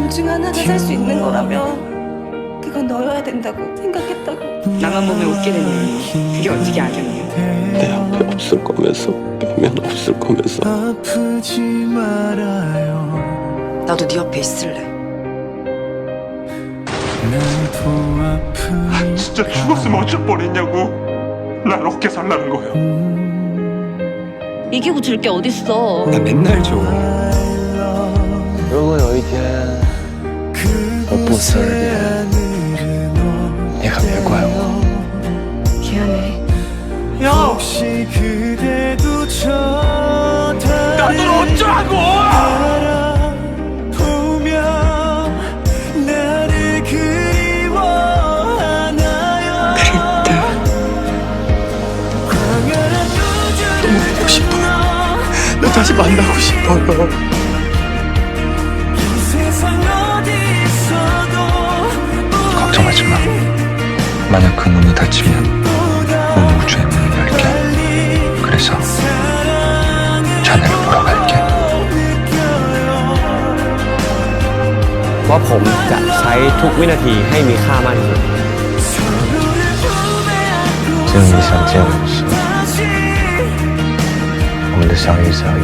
둘 중 하나가 살 수 있는 거라면 그건 너여야 된다고 생각했다고. 나만 보면 웃게 되니 그게 어떻게 악연이야. 내 앞에 없을 거면서 보면 없을 거면서 아프지 말아요. 나도 네 옆에 있을래. 나도 아프니까. 진짜 죽었으면 어쩔 뻔했냐고. 날 어깨 살라는 거야. 이기고 질 게 어딨어. 나 맨날 줘. 如果有一天我不死而别，你可别怪我。 미안해. 혹시 그대도 나도 어쩌라고! 쳐다보며 나를 그리워하나요? 그랬다. 너무 보고 싶어요. 너 다시 만나고 싶어요. 걱정하지 마. 만약 그 문이 닫히면 온 우주의 문을 열게. 그래서 자네를 보러 갈게. ว่าผมจะใช้ทุกวินาทีให้มีค่ามากที่สุด 只有你想见我的时候，我们的相遇相依。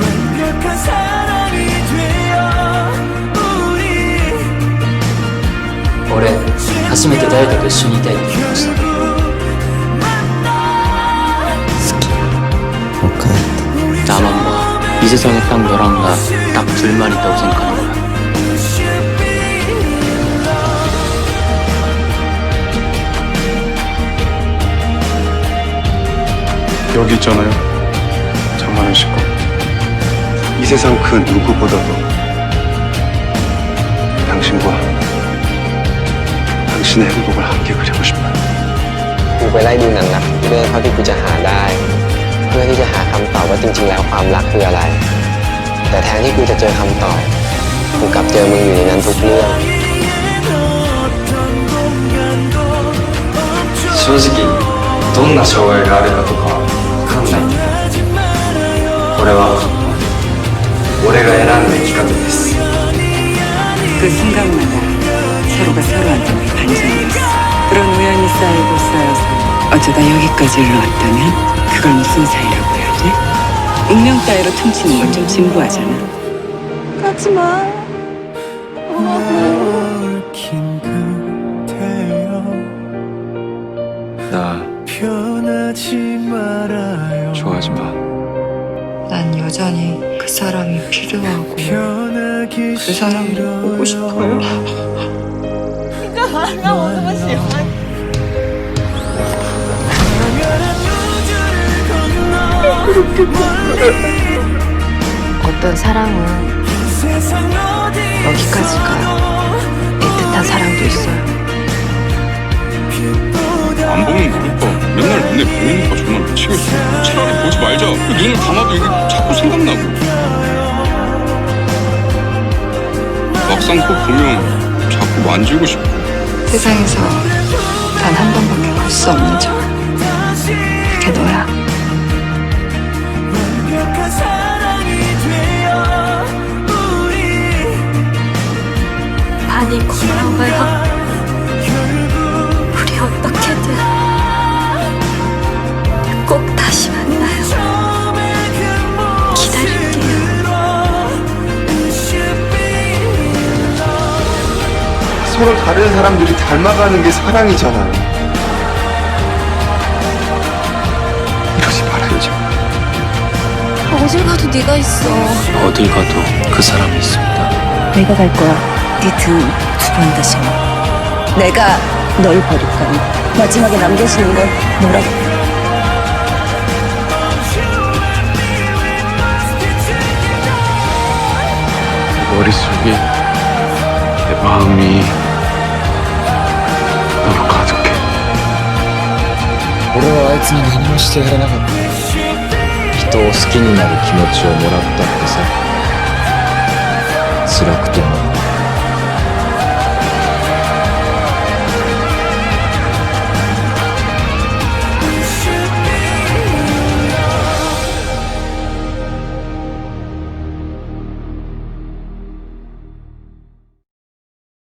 俺初めて誰かと一緒にいたいって言いました 나만 봐. 이 세상에 딱 너랑 나 딱 둘만 있다고 생각하는 거야. 여기 있잖아요. 장만은 씻고. 이 세상 그 누구보다도 당신과 당신의 행복을 함께 그리고 싶어요. กูไปไล่ดูหนักๆเรื่องเท่าที่กูจะหาได้ เพื่อที่จะหาคำตอบว่าจริงๆแล้วความรักคืออะไร แต่แทนที่กูจะเจอคำตอบกูกลับเจอมึงอยู่ในนั้นทุกเรื่อง 正直どんな障害があるかとかわかんないけどこれは俺が選んだ生き方です 그 순간마다 서로가 서로한테 반전이었어. 그런 우연이 쌓이고 쌓여서 어쩌다 여기까지 흘러왔다면 그걸 무슨 사이라고 해야 돼? 운명 따위로 퉁치는 건 좀 진부하잖아. 가지 마. 얽힌 그대여 나 변하지 말아요. 좋아하지 마. 난 여전히 그 사람이 필요하고 변하기 그 사람을 보고 싶어요. 어떤 사랑은 여기까지가 애틋한 사랑도 있어요. 안 보면 모를까. 맨날 눈에 보이니까 정말 미치겠어. 차라리 보지 말자. 눈을 감아도 이게 자꾸 생각나고. 막상 또 보면 자꾸 만지고 싶고. 세상에서 단 한 번밖에 볼 수 없는 저. 그게 너야. 많이 고마워요. 우리 어떻게든 꼭 다시 만나요. 기다릴게요. 서로 다른 사람들이 닮아가는 게 사랑이잖아. 이러지 말아야지. 어딜 가도 네가 있어. 어딜 가도 그 사람이 있습니다. 내가 갈 거야. 네 등 두 번 다시. 내가 널 버릴 거야. 마지막에 남겨지는 건 뭐라고? 머릿속에 내 마음이 너무 가득해. 俺はあいつに何もしてやれなかった。人を好きになる気持ちをもらったってさ。辛くても